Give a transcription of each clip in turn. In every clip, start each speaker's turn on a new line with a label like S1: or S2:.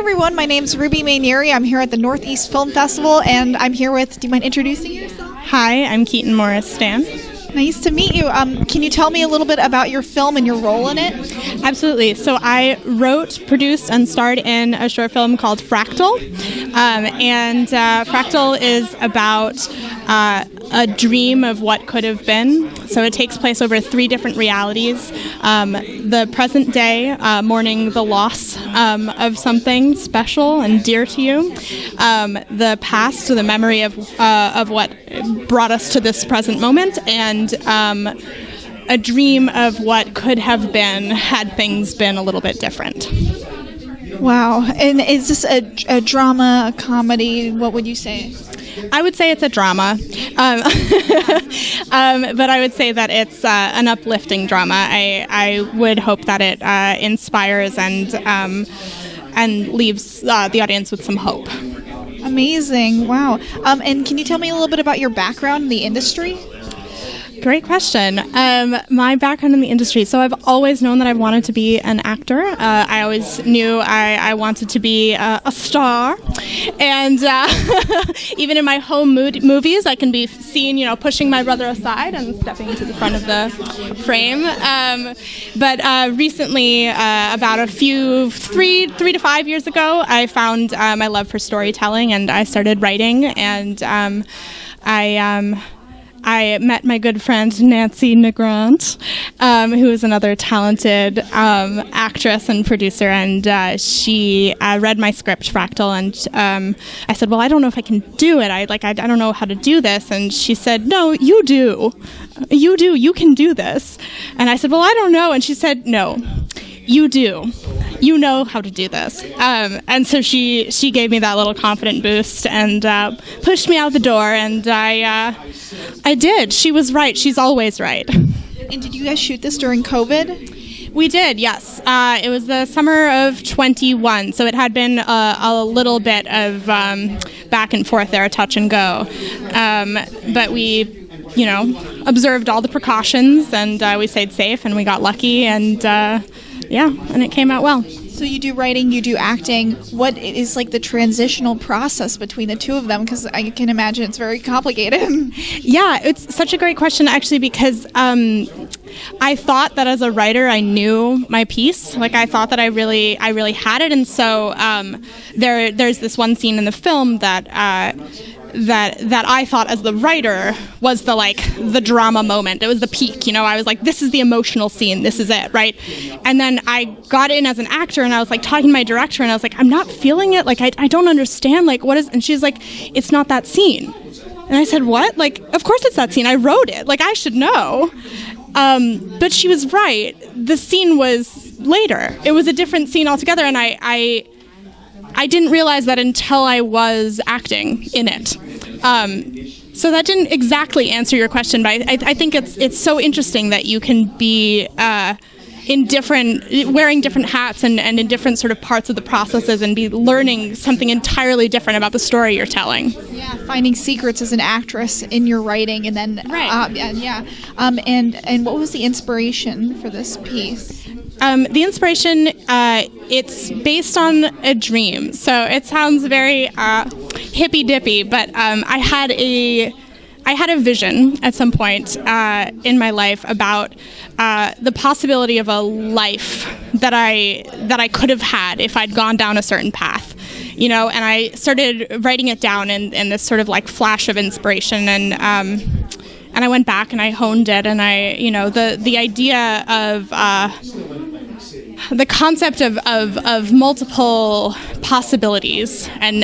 S1: everyone. My name's Ruby Mainieri. I'm here at the Northeast Film Festival, and I'm here with, do you mind introducing yourself?
S2: Hi, I'm Keaton Morris-Stan.
S1: Nice to meet you. Can you tell me a little bit about your film and your role in it?
S2: Absolutely. So I wrote, produced, and starred in a short film called Fractal. Fractal is about a dream of what could have been. So it takes place over 3 different realities. The present day, mourning the loss of something special and dear to you. The past, so the memory of what brought us to this present moment, and a dream of what could have been had things been a little bit different.
S1: Wow. And is this a drama, a comedy? What would you say?
S2: I would say it's a drama, but I would say that it's an uplifting drama. I would hope that it inspires and leaves the audience with some hope.
S1: Amazing. Wow. And can you tell me a little bit about your background in the industry?
S2: Great question. My background in the industry. So I've always known that I wanted to be an actor. I always knew I wanted to be a star. And even in my home movies, I can be seen, pushing my brother aside and stepping to the front of the frame. But recently, about 3 to 5 years ago, I found my love for storytelling, and I started writing, and I met my good friend Nancy Negrant, who is another talented actress and producer, and she read my script, Fractal, and I said, well, I don't know if I can do it. I don't know how to do this. And she said, no, you do. You can do this. And I said, well, I don't know. And she said, no, you do. You know how to do this. And so she gave me that little confident boost and pushed me out the door, and I did. She was right. She's always right.
S1: And did you guys shoot this during COVID?
S2: We did, yes. It was the summer of 21, so it had been a little bit of back and forth there, touch and go. But we observed all the precautions, and we stayed safe, and we got lucky, and and it came out well.
S1: So you do writing, you do acting. What is like the transitional process between the two of them? Because I can imagine it's very complicated.
S2: Yeah, it's such a great question, actually, because I thought that as a writer I knew my piece. Like, I thought that I really had it, and so there's this one scene in the film that I thought as the writer was the drama moment. It was the peak, I was like, this is the emotional scene, this is it, right? And then I got in as an actor, and I was talking to my director, and I was like, I'm not feeling it, I don't understand, what is, and she's like, it's not that scene. And I said, what? Of course it's that scene, I wrote it, I should know. But she was right, the scene was later. It was a different scene altogether, and I didn't realize that until I was acting in it. So that didn't exactly answer your question, but I think it's so interesting that you can be wearing different hats and in different sort of parts of the processes and be learning something entirely different about the story you're telling.
S1: Yeah, finding secrets as an actress in your writing, and then
S2: right.
S1: And what was the inspiration for this piece?
S2: The inspiration, it's based on a dream. So it sounds very hippy-dippy, but I had a vision at some point in my life about the possibility of a life that I could have had if I'd gone down a certain path. And I started writing it down in this sort of flash of inspiration, and I went back and I honed it, and the idea of the concept of multiple possibilities and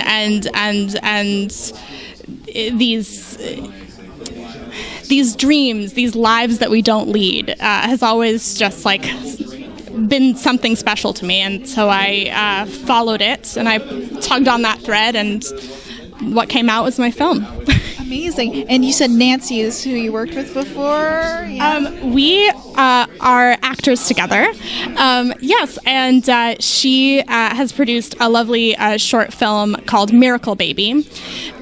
S2: these dreams, these lives that we don't lead, has always just been something special to me, and so I followed it, and I tugged on that thread, and what came out was my film.
S1: Amazing. And you said Nancy is who you worked with before? Yeah.
S2: We are actors together. Yes, and she has produced a lovely short film called Miracle Baby,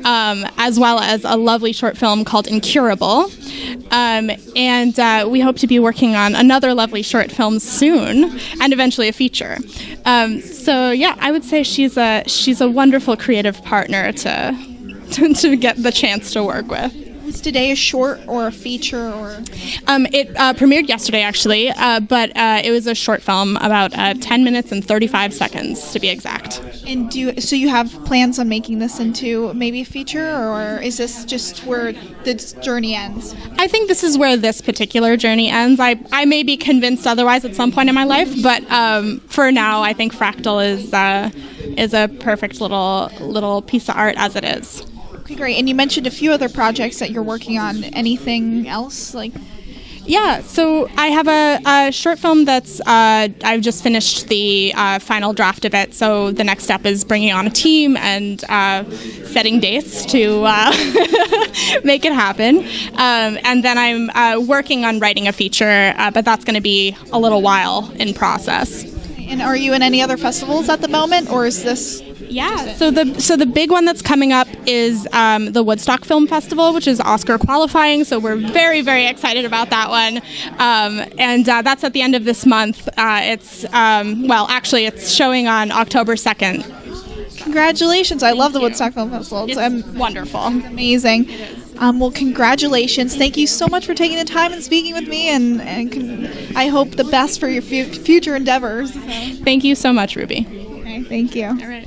S2: as well as a lovely short film called Incurable. And we hope to be working on another lovely short film soon, and eventually a feature. So yeah, I would say she's a wonderful creative partner to get the chance to work with.
S1: Was today a short or a feature or?
S2: It premiered yesterday, actually, but it was a short film, about 10 minutes and 35 seconds, to be exact.
S1: And so you have plans on making this into maybe a feature, or is this just where the journey ends?
S2: I think this is where this particular journey ends. I may be convinced otherwise at some point in my life, but for now, I think Fractal is a perfect little piece of art as it is.
S1: Okay, great. And you mentioned a few other projects that you're working on. Anything else?
S2: Yeah, so I have a short film that's, I've just finished the final draft of it, so the next step is bringing on a team and setting dates to make it happen. And then I'm working on writing a feature, but that's going to be a little while in process.
S1: And are you in any other festivals at the moment, or is this...
S2: Yeah, so the big one that's coming up is the Woodstock Film Festival, which is Oscar qualifying, so we're very, very excited about that one. And that's at the end of this month. It's showing on October 2nd.
S1: Congratulations. I love the Woodstock Film Festival.
S2: It's wonderful.
S1: It's amazing. Well, congratulations. Thank you so much for taking the time and speaking with me, and I hope the best for your future endeavors.
S2: Thank you so much, Ruby.
S1: Okay, thank you.
S2: All right.